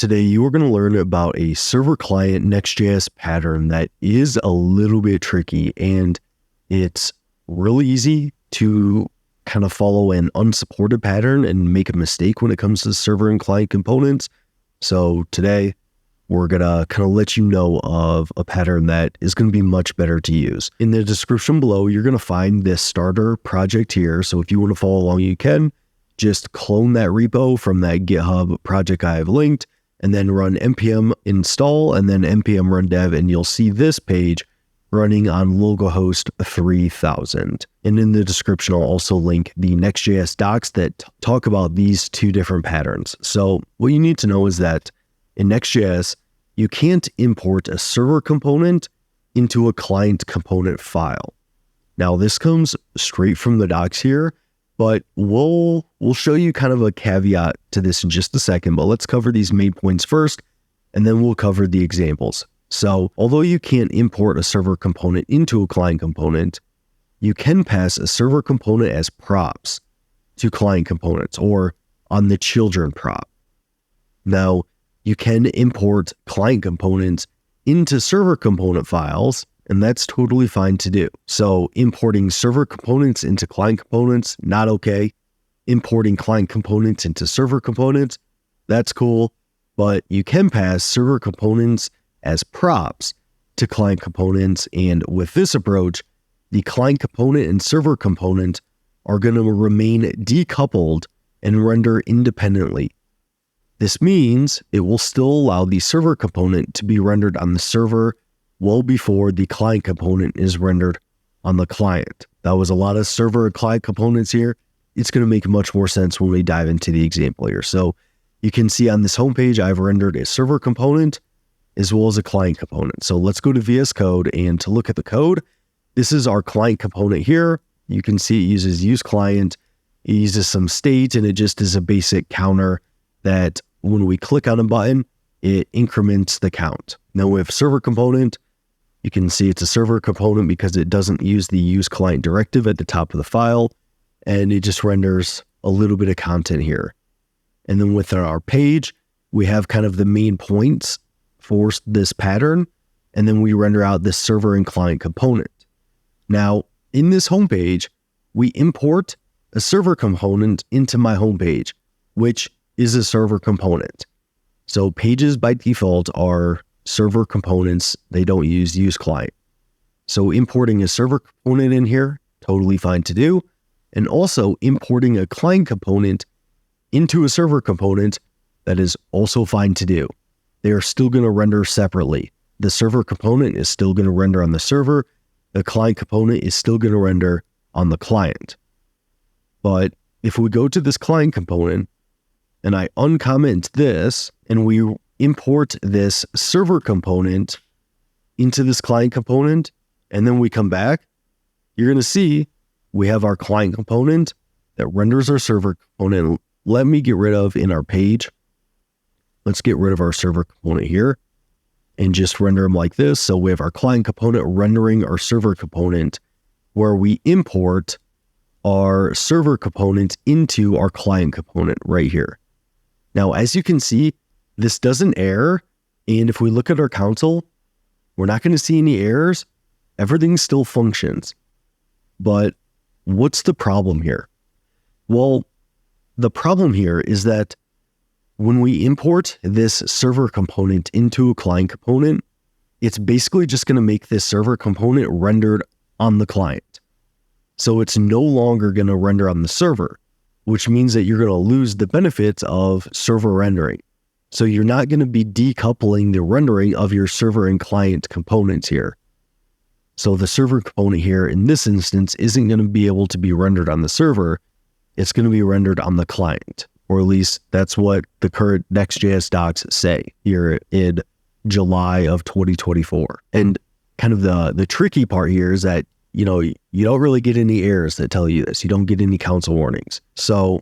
Today, you are going to learn about a server-client Next.js pattern that is a little bit tricky, and it's really easy to kind of follow an unsupported pattern and make a mistake when it comes to server and client components. So today, we're going to kind of let you know of a pattern that is going to be much better to use. In the description below, you're going to find this starter project here. So if you want to follow along, you can just clone that repo from that GitHub project I have linked, and then run npm install and then npm run dev, and you'll see this page running on localhost 3000. And in the description, I'll also link the Next.js docs that talk about these two different patterns. So what you need to know is that in Next.js, you can't import a server component into a client component file. Now, this comes straight from the docs here, but we'll show you kind of a caveat to this in just a second, but let's cover these main points first, and then we'll cover the examples. So although you can't import a server component into a client component, you can pass a server component as props to client components or on the children prop. Now, you can import client components into server component files, and that's totally fine to do. So importing server components into client components, not okay. Importing client components into server components, that's cool. But you can pass server components as props to client components. And with this approach, the client component and server component are going to remain decoupled and render independently. This means it will still allow the server component to be rendered on the server well before the client component is rendered on the client. That was a lot of server and client components here. It's going to make much more sense when we dive into the example here. So you can see on this homepage, I've rendered a server component as well as a client component. So let's go to VS Code, and to look at the code, this is our client component here. You can see it uses useClient. It uses some state, and it just is a basic counter that when we click on a button, it increments the count. Now with server component, you can see it's a server component because it doesn't use the useClient directive at the top of the file, and it just renders a little bit of content here. And then within our page, we have kind of the main points for this pattern, and then we render out this server and client component. Now, in this homepage, we import a server component into my homepage, which is a server component. So pages by default are server components. They don't use useClient. So importing a server component in here, totally fine to do. And also importing a client component into a server component, that is also fine to do. They are still going to render separately. The server component is still going to render on the server. The client component is still going to render on the client. But if we go to this client component and I uncomment this and we import this server component into this client component, and then we come back, you're going to see we have our client component that renders our server component. Let me get rid of in our page. Let's get rid of our server component here and just render them like this. So we have our client component rendering our server component, where we import our server component into our client component right here. Now, as you can see, this doesn't error. And if we look at our console, we're not going to see any errors. Everything still functions. But what's the problem here? Well, the problem here is that when we import this server component into a client component, it's basically just going to make this server component rendered on the client. So it's no longer going to render on the server, which means that you're going to lose the benefits of server rendering. So you're not going to be decoupling the rendering of your server and client components here. So the server component here in this instance isn't going to be able to be rendered on the server. It's going to be rendered on the client, or at least that's what the current Next.js docs say here in July of 2024. And kind of the tricky part here is that, you don't really get any errors that tell you this. You don't get any console warnings. So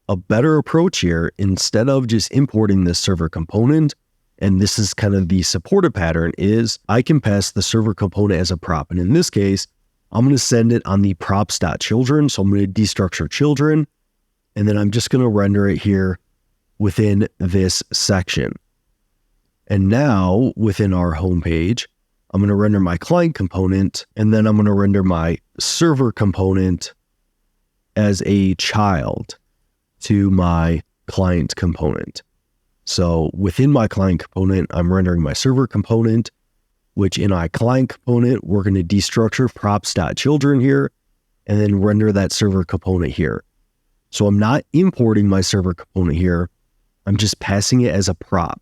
a better approach here, instead of just importing this server component, and this is kind of the supported pattern, is I can pass the server component as a prop. And in this case, I'm going to send it on the props.children. So I'm going to destructure children, and then I'm just going to render it here within this section. And now within our homepage, I'm going to render my client component, and then I'm going to render my server component as a child to my client component. So within my client component, I'm rendering my server component, which in my client component, we're going to destructure props.children here, and then render that server component here. So I'm not importing my server component here. I'm just passing it as a prop.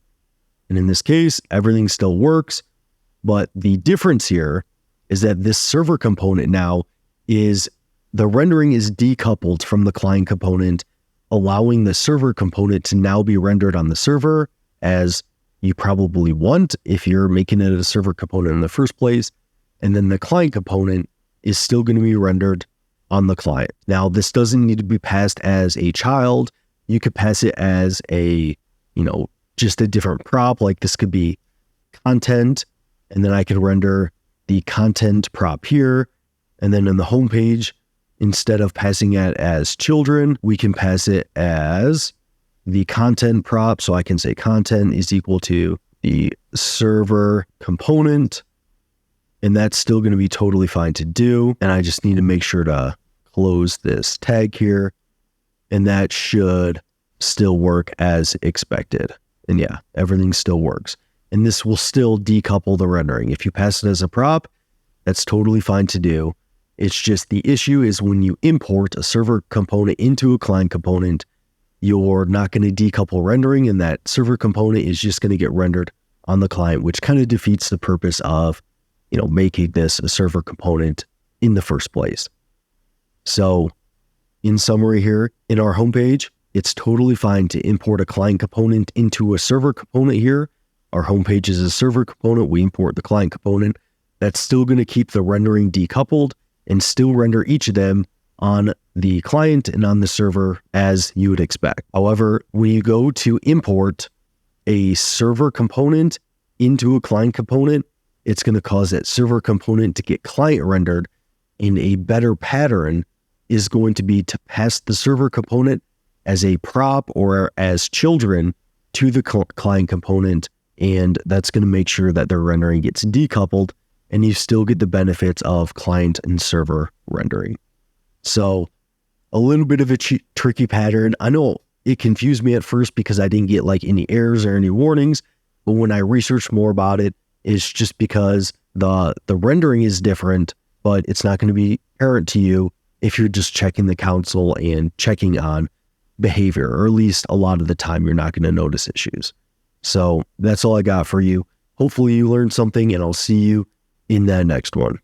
And in this case, everything still works. But the difference here is that this server component now is the rendering is decoupled from the client component, allowing the server component to now be rendered on the server as you probably want if you're making it a server component in the first place. And then the client component is still going to be rendered on the client. Now, this doesn't need to be passed as a child. You could pass it as a, just a different prop. Like this could be content, and then I could render the content prop here. And then in the homepage, instead of passing it as children, we can pass it as the content prop. So I can say content is equal to the server component, and that's still going to be totally fine to do. And I just need to make sure to close this tag here, and that should still work as expected. And yeah, everything still works. And this will still decouple the rendering. If you pass it as a prop, that's totally fine to do. It's just the issue is when you import a server component into a client component, you're not going to decouple rendering, and that server component is just going to get rendered on the client, which kind of defeats the purpose of, making this a server component in the first place. So in summary here, in our homepage, it's totally fine to import a client component into a server component here. Our homepage is a server component. We import the client component. That's still going to keep the rendering decoupled and still render each of them on the client and on the server as you would expect. However, when you go to import a server component into a client component, it's going to cause that server component to get client rendered, and a better pattern is going to be to pass the server component as a prop or as children to the client component, and that's going to make sure that their rendering gets decoupled and you still get the benefits of client and server rendering. So a little bit of a tricky pattern. I know it confused me at first because I didn't get any errors or any warnings, but when I researched more about it, it's just because the rendering is different, but it's not going to be apparent to you if you're just checking the console and checking on behavior, or at least a lot of the time you're not going to notice issues. So that's all I got for you. Hopefully you learned something, and I'll see you in that next one.